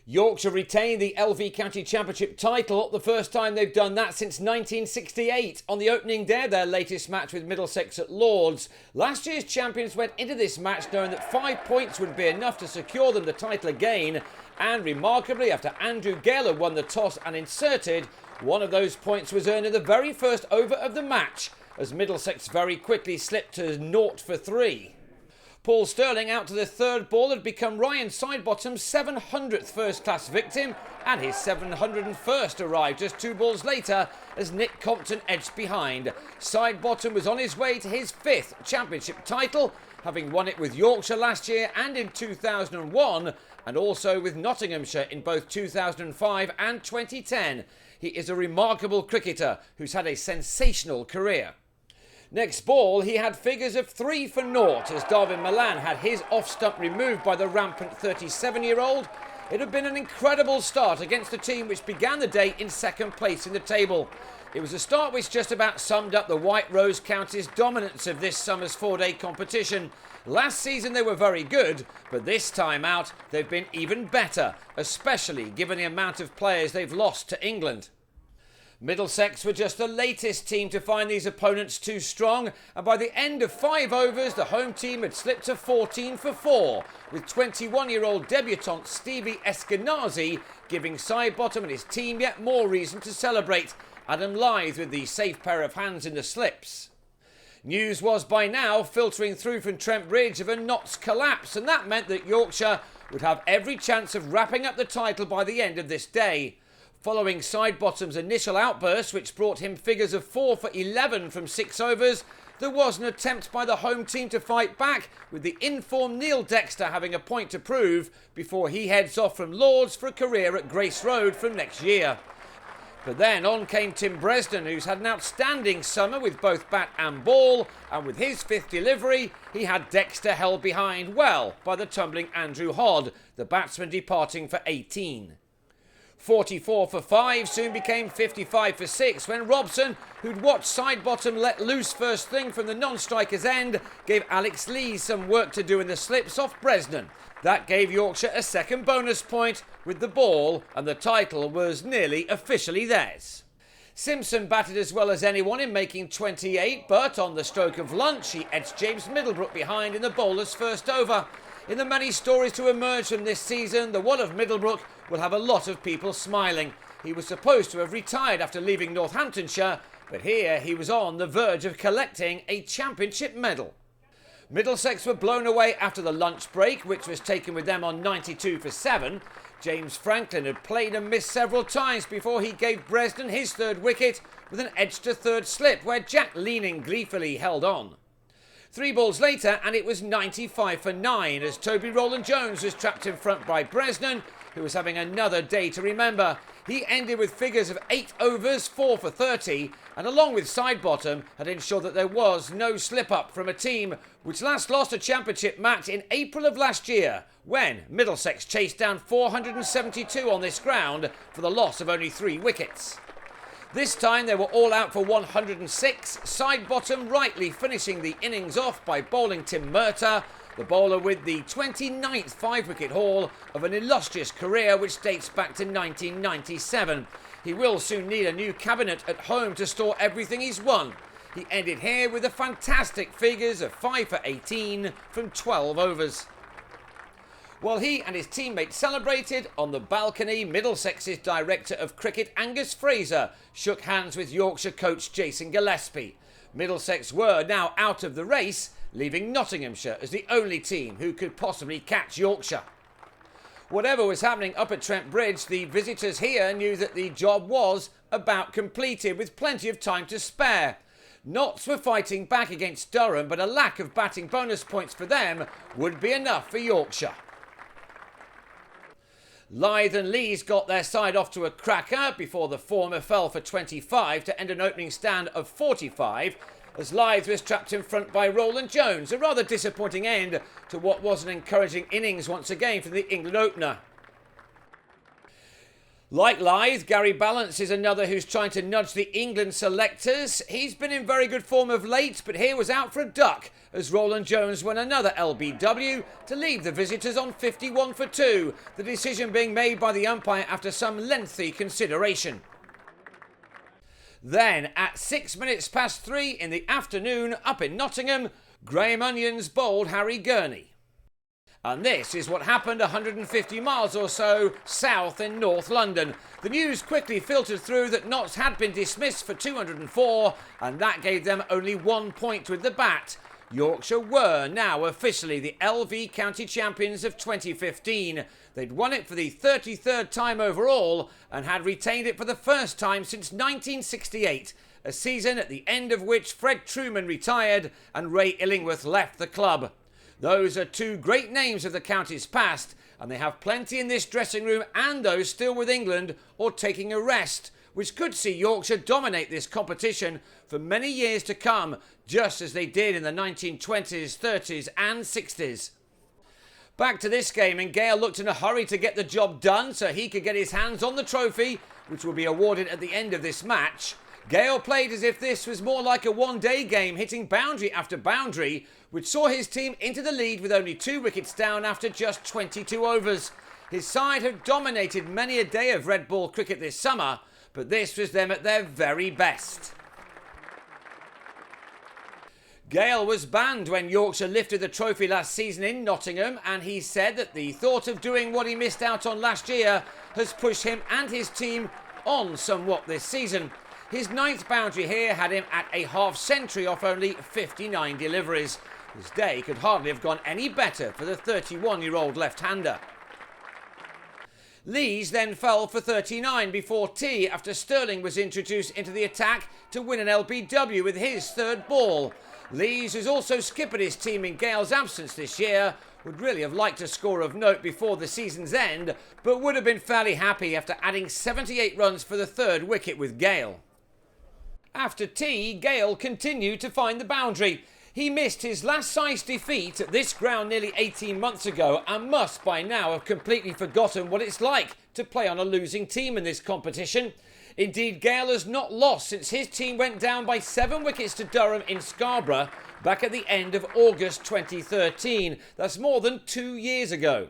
Yorkshire retained the LV County Championship title, the first time they've done that since 1968. On the opening day of their latest match with Middlesex at Lords, last year's champions went into this match knowing that 5 points would be enough to secure them the title again. And remarkably, after Andrew Gaylor won the toss and inserted, one of those points was earned in the very first over of the match, as Middlesex very quickly slipped to 0 for 3. Paul Sterling out to the third ball had become Ryan Sidebottom's 700th first-class victim, and his 701st arrived just 2 balls later as Nick Compton edged behind. Sidebottom was on his way to his 5th championship title, having won it with Yorkshire last year and in 2001, and also with Nottinghamshire in both 2005 and 2010. He is a remarkable cricketer who's had a sensational career. Next ball, he had figures of 3 for 0 as Darwin Milan had his off-stump removed by the rampant 37-year-old. It had been an incredible start against a team which began the day in second place in the table. It was a start which just about summed up the White Rose County's dominance of this summer's 4-day competition. Last season they were very good, but this time out they've been even better, especially given the amount of players they've lost to England. Middlesex were just the latest team to find these opponents too strong, and by the end of 5 overs the home team had slipped to 14 for 4, with 21-year-old debutant Stevie Eskenazi giving Sidebottom and his team yet more reason to celebrate. Adam Lyth with the safe pair of hands in the slips. News was by now filtering through from Trent Bridge of a Notts collapse, and that meant that Yorkshire would have every chance of wrapping up the title by the end of this day. Following Sidebottom's initial outburst, which brought him figures of 4 for 11 from 6 overs, there was an attempt by the home team to fight back, with the informed Neil Dexter having a point to prove before he heads off from Lords for a career at Grace Road from next year. But then on came Tim Bresden, who's had an outstanding summer with both bat and ball, and with his 5th delivery, he had Dexter held behind well by the tumbling Andrew Hodd, the batsman departing for 18. 44 for 5 soon became 55 for 6 when Robson, who'd watched Sidebottom let loose first thing from the non-striker's end, gave Alex Lee some work to do in the slips off Bresnan. That gave Yorkshire a second bonus point with the ball, and the title was nearly officially theirs. Simpson batted as well as anyone in making 28, but on the stroke of lunch he edged James Middlebrook behind in the bowler's first over. In the many stories to emerge from this season, the one of Middlebrook will have a lot of people smiling. He was supposed to have retired after leaving Northamptonshire, but here he was on the verge of collecting a championship medal. Middlesex were blown away after the lunch break, which was taken with them on 92 for 7. James Franklin had played and missed several times before he gave Bresden his 3rd wicket with an edge to 3rd slip, where Jack Leaning gleefully held on. 3 balls later and it was 95 for 9 as Toby Rowland-Jones was trapped in front by Bresnan, who was having another day to remember. He ended with figures of 8 overs, 4 for 30, and along with Sidebottom had ensured that there was no slip-up from a team which last lost a championship match in April of last year, when Middlesex chased down 472 on this ground for the loss of only 3 wickets. This time they were all out for 106, Sidebottom rightly finishing the innings off by bowling Tim Murtagh, the bowler with the 29th 5-wicket haul of an illustrious career which dates back to 1997. He will soon need a new cabinet at home to store everything he's won. He ended here with the fantastic figures of 5 for 18 from 12 overs. While he and his teammates celebrated, on the balcony, Middlesex's Director of Cricket Angus Fraser shook hands with Yorkshire coach Jason Gillespie. Middlesex were now out of the race, leaving Nottinghamshire as the only team who could possibly catch Yorkshire. Whatever was happening up at Trent Bridge, the visitors here knew that the job was about completed, with plenty of time to spare. Notts were fighting back against Durham, but a lack of batting bonus points for them would be enough for Yorkshire. Lyth and Lees got their side off to a cracker before the former fell for 25 to end an opening stand of 45, as Lyth was trapped in front by Rowland-Jones, a rather disappointing end to what was an encouraging innings once again from the England opener. Like Lythe, Gary Ballance is another who's trying to nudge the England selectors. He's been in very good form of late, but here was out for a duck as Roland Jones won another LBW to leave the visitors on 51 for 2, the decision being made by the umpire after some lengthy consideration. Then, at 6 minutes past 3 in the afternoon up in Nottingham, Graham Onions bowled Harry Gurney. And this is what happened 150 miles or so south in North London. The news quickly filtered through that Notts had been dismissed for 204, and that gave them only 1 point with the bat. Yorkshire were now officially the LV County Champions of 2015. They'd won it for the 33rd time overall and had retained it for the first time since 1968, a season at the end of which Fred Truman retired and Ray Illingworth left the club. Those are two great names of the county's past, and they have plenty in this dressing room and those still with England or taking a rest, which could see Yorkshire dominate this competition for many years to come, just as they did in the 1920s, 30s and 60s. Back to this game, and Gale looked in a hurry to get the job done so he could get his hands on the trophy, which will be awarded at the end of this match. Gale played as if this was more like a one-day game, hitting boundary after boundary, which saw his team into the lead with only 2 wickets down after just 22 overs. His side have dominated many a day of red ball cricket this summer, but this was them at their very best. Gale was banned when Yorkshire lifted the trophy last season in Nottingham, and he said that the thought of doing what he missed out on last year has pushed him and his team on somewhat this season. His 9th boundary here had him at a half-century off only 59 deliveries. His day could hardly have gone any better for the 31-year-old left-hander. Lees then fell for 39 before tea after Sterling was introduced into the attack to win an LBW with his 3rd ball. Lees, who's also skippered his team in Gale's absence this year, would really have liked a score of note before the season's end, but would have been fairly happy after adding 78 runs for the 3rd wicket with Gale. After tea, Gale continued to find the boundary. He missed his last size defeat at this ground nearly 18 months ago and must by now have completely forgotten what it's like to play on a losing team in this competition. Indeed, Gale has not lost since his team went down by 7 wickets to Durham in Scarborough back at the end of August 2013. That's more than 2 years ago.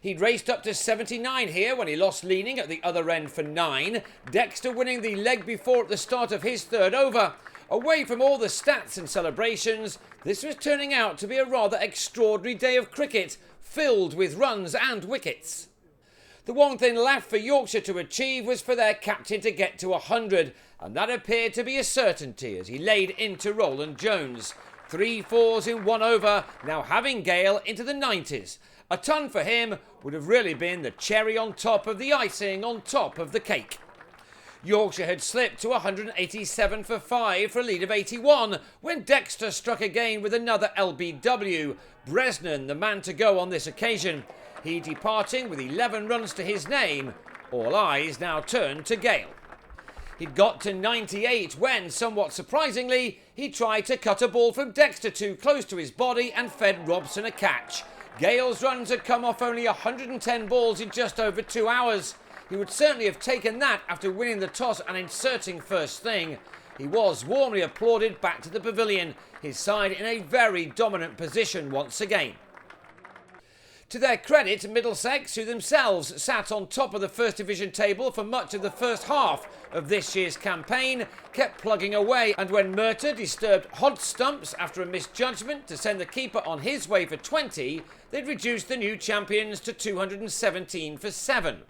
He'd raced up to 79 here when he lost leaning at the other end for 9. Dexter winning the leg before at the start of his 3rd over. Away from all the stats and celebrations, this was turning out to be a rather extraordinary day of cricket, filled with runs and wickets. The one thing left for Yorkshire to achieve was for their captain to get to 100, and that appeared to be a certainty as he laid into Roland Jones. 3 fours in 1 over, now having Gale into the 90s. A ton for him would have really been the cherry on top of the icing on top of the cake. Yorkshire had slipped to 187 for 5 for a lead of 81 when Dexter struck again with another LBW. Bresnan, the man to go on this occasion. He departing with 11 runs to his name. All eyes now turned to Gale. He'd got to 98 when, somewhat surprisingly, he tried to cut a ball from Dexter too close to his body and fed Robson a catch. Gale's runs had come off only 110 balls in just over 2 hours. He would certainly have taken that after winning the toss and inserting first thing. He was warmly applauded back to the pavilion, his side in a very dominant position once again. To their credit, Middlesex, who themselves sat on top of the First Division table for much of the first half of this year's campaign, kept plugging away, and when Murtagh disturbed Hod's stumps after a misjudgment to send the keeper on his way for 20, they'd reduced the new champions to 217 for 7.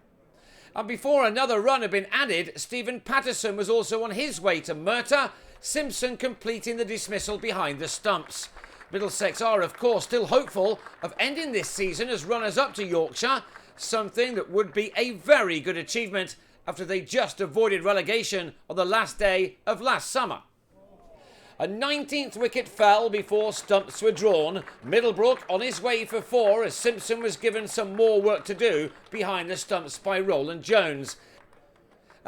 And before another run had been added, Stephen Patterson was also on his way to Murtagh, Simpson completing the dismissal behind the stumps. Middlesex are, of course, still hopeful of ending this season as runners-up to Yorkshire, something that would be a very good achievement after they just avoided relegation on the last day of last summer. A 19th wicket fell before stumps were drawn. Middlebrook on his way for 4 as Simpson was given some more work to do behind the stumps by Roland Jones.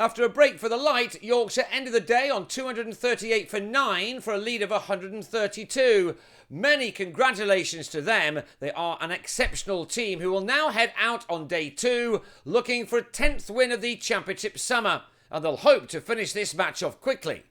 After a break for the light, Yorkshire ended the day on 238 for 9 for a lead of 132. Many congratulations to them. They are an exceptional team who will now head out on day 2 looking for a 10th win of the Championship summer, and they'll hope to finish this match off quickly.